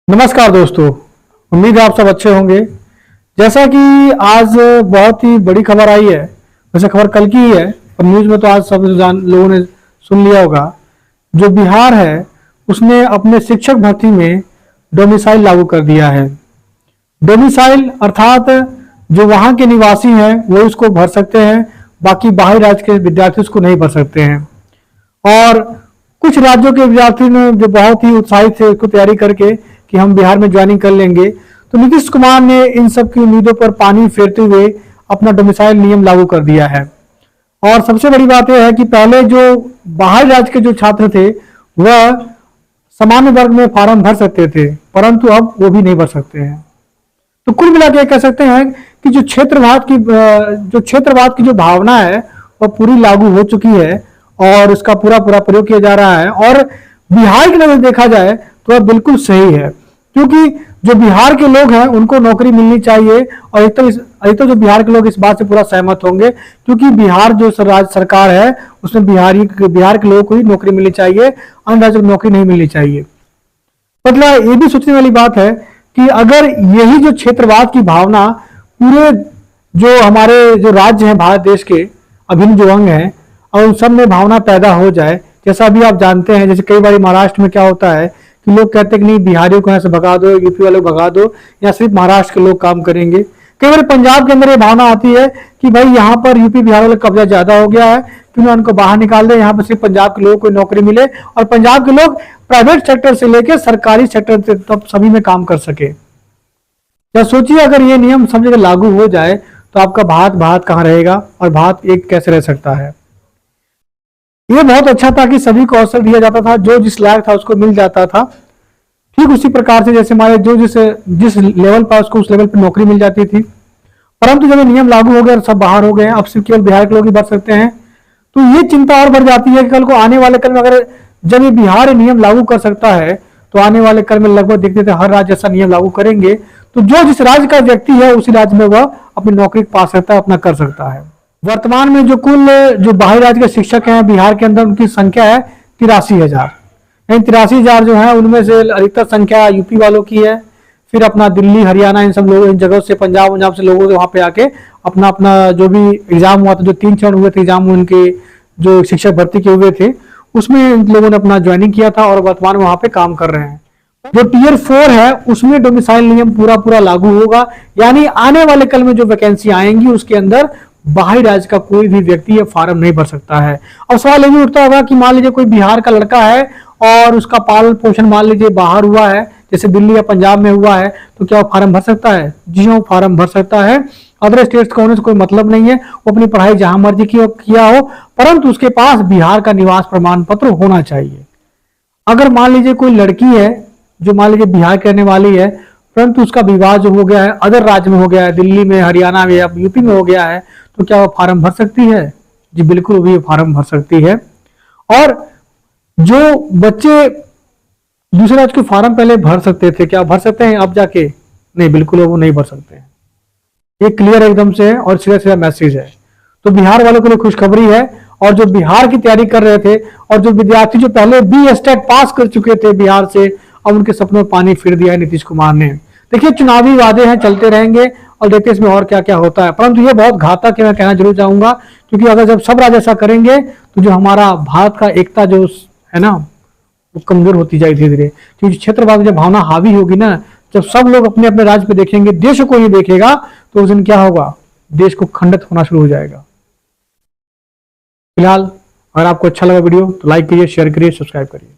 नमस्कार दोस्तों, उम्मीद है आप सब अच्छे होंगे। जैसा कि आज बहुत ही बड़ी खबर आई है, वैसे खबर कल की ही है पर न्यूज में तो आज सब लोगों ने सुन लिया होगा। जो बिहार है उसने अपने शिक्षक भर्ती में डोमिसाइल लागू कर दिया है। डोमिसाइल अर्थात जो वहां के निवासी हैं वो इसको भर सकते हैं, बाकी बाहरी राज्य के विद्यार्थी उसको नहीं भर सकते हैं। और कुछ राज्यों के विद्यार्थी ने जो बहुत ही उत्साहित थे इसको तैयारी करके कि हम बिहार में ज्वाइनिंग कर लेंगे, तो नीतीश कुमार ने इन सब की उम्मीदों पर पानी फेरते हुए अपना डोमिसाइल नियम लागू कर दिया है। और सबसे बड़ी बात यह है कि पहले जो बाहरी राज्य के जो छात्र थे वह सामान्य वर्ग में फॉर्म भर सकते थे, परंतु अब वो भी नहीं भर सकते हैं। तो कुल मिलाकर कह सकते हैं कि जो क्षेत्रवाद की जो भावना है वह पूरी लागू हो चुकी है और उसका पूरा प्रयोग किया जा रहा है। और बिहार की नजर देखा जाए तो वह बिल्कुल सही है, क्योंकि जो बिहार के लोग हैं उनको नौकरी मिलनी चाहिए। और अधिकतर जो बिहार के लोग इस बात से पूरा सहमत होंगे, क्योंकि बिहार जो राज्य सरकार है उसमें बिहार के लोगों को ही नौकरी मिलनी चाहिए, अन्य राज्यों को नौकरी नहीं मिलनी चाहिए। मतलब ये भी सोचने वाली बात है कि अगर यही जो क्षेत्रवाद की भावना पूरे जो हमारे जो राज्य हैं भारत देश के अभिन्न जो अंग हैं और उन सब में भावना पैदा हो जाए, जैसा अभी आप जानते हैं, जैसे कई बार महाराष्ट्र में क्या होता है कि लोग कहते हैं कि नहीं बिहारियों को यहाँ से भगा दो, यूपी वालों को भगा दो, या सिर्फ महाराष्ट्र के लोग काम करेंगे। कई बार पंजाब के अंदर ये भावना आती है कि भाई यहाँ पर यूपी बिहार वाले कब्जा ज्यादा हो गया है, क्यों ना उनको बाहर निकाल दे, यहाँ पर सिर्फ पंजाब के लोगों को नौकरी मिले और पंजाब के लोग प्राइवेट सेक्टर से लेकर सरकारी सेक्टर तक सभी में काम कर सके। या सोचिए अगर ये नियम सब जगह लागू हो जाए तो आपका भारत कहाँ रहेगा और भारत एक कैसे रह सकता है। ये बहुत अच्छा था कि सभी को अवसर दिया जाता था, जो जिस लायक था उसको मिल जाता था। ठीक उसी प्रकार से जैसे हमारे जो जिस लेवल पर उसको उस लेवल पर नौकरी मिल जाती थी। परंतु जब ये नियम लागू हो गए और सब बाहर हो गए, अब सिर्फ केवल बिहार के लोग ही भर सकते हैं, तो ये चिंता और बढ़ जाती है कि कल को आने वाले कल में अगर जब ये बिहार नियम लागू कर सकता है तो आने वाले कल में लगभग देखते थे हर राज्य ऐसा नियम लागू करेंगे, तो जो जिस राज्य का व्यक्ति है उसी राज्य में वह अपनी नौकरी पा सकता है, अपना कर सकता है। वर्तमान में जो कुल जो बाहरी राज्य के शिक्षक हैं बिहार के अंदर उनकी संख्या है 83,000। 83,000 जो है उनमें से अधिकतर संख्या यूपी वालों की है, फिर अपना दिल्ली हरियाणा इन सब लोगों इन जगहों से पंजाब से लोगों से वहां पे आके अपना अपना जो भी एग्जाम हुआ था, जो 3 चरण हुए थे एग्जाम उनके जो शिक्षक भर्ती के हुए थे उसमें इन लोगों ने अपना ज्वाइनिंग किया था और वर्तमान में वहां पे काम कर रहे हैं। जो टियर 4 है उसमें डोमिसाइल नियम पूरा लागू होगा, यानी आने वाले कल में जो वैकेंसी आएंगी उसके अंदर बाहरी राज्य का कोई भी व्यक्ति ये फॉर्म नहीं भर सकता है। और सवाल ये भी उठता होगा कि मान लीजिए कोई बिहार का लड़का है और उसका पालन पोषण मान लीजिए बाहर हुआ है, जैसे दिल्ली या पंजाब में हुआ है, तो क्या वो फॉर्म भर सकता है? जी हाँ, फॉर्म भर सकता है। अदर स्टेट्स का होने से कोई मतलब नहीं है, वो अपनी पढ़ाई जहां मर्जी किया हो, परंतु उसके पास बिहार का निवास प्रमाण पत्र होना चाहिए। अगर मान लीजिए कोई लड़की है जो मान लीजिए बिहार के रहने वाली है, परंतु उसका विवाह जो हो गया है अदर राज्य में हो गया है, दिल्ली में, हरियाणा में या यूपी में हो गया है, तो क्या वो फॉर्म भर सकती है? जी बिल्कुल, वो भी फॉर्म भर सकती है। और जो बच्चे दूसरे राज्य के फॉर्म पहले भर सकते थे, क्या भर सकते हैं अब जाके? नहीं, बिल्कुल वो नहीं भर सकते हैं। ये क्लियर एकदम से है और सीधा मैसेज है। तो बिहार वालों के लिए खुशखबरी है। और जो बिहार की तैयारी कर रहे थे और जो विद्यार्थी जो पहले बी स्टेट पास कर चुके थे बिहार से, अब उनके सपनों में पानी फिर दिया है नीतीश कुमार ने। देखिए, चुनावी वादे हैं, चलते रहेंगे और देखते इसमें और क्या क्या होता है, परंतु ये बहुत घातक है, मैं कहना जरूर चाहूंगा, क्योंकि अगर जब सब राज्य ऐसा करेंगे तो जो हमारा भारत का एकता जो है ना वो कमजोर होती जाएगी धीरे धीरे। क्योंकि क्षेत्रवाद जब भावना हावी होगी ना, जब सब लोग अपने अपने राज्य पे देखेंगे, देश को ही देखेगा, तो उस दिन क्या होगा? देश को खंडित होना शुरू हो जाएगा। फिलहाल अगर आपको अच्छा लगा वीडियो तो लाइक करिए, शेयर करिए, सब्सक्राइब करिए।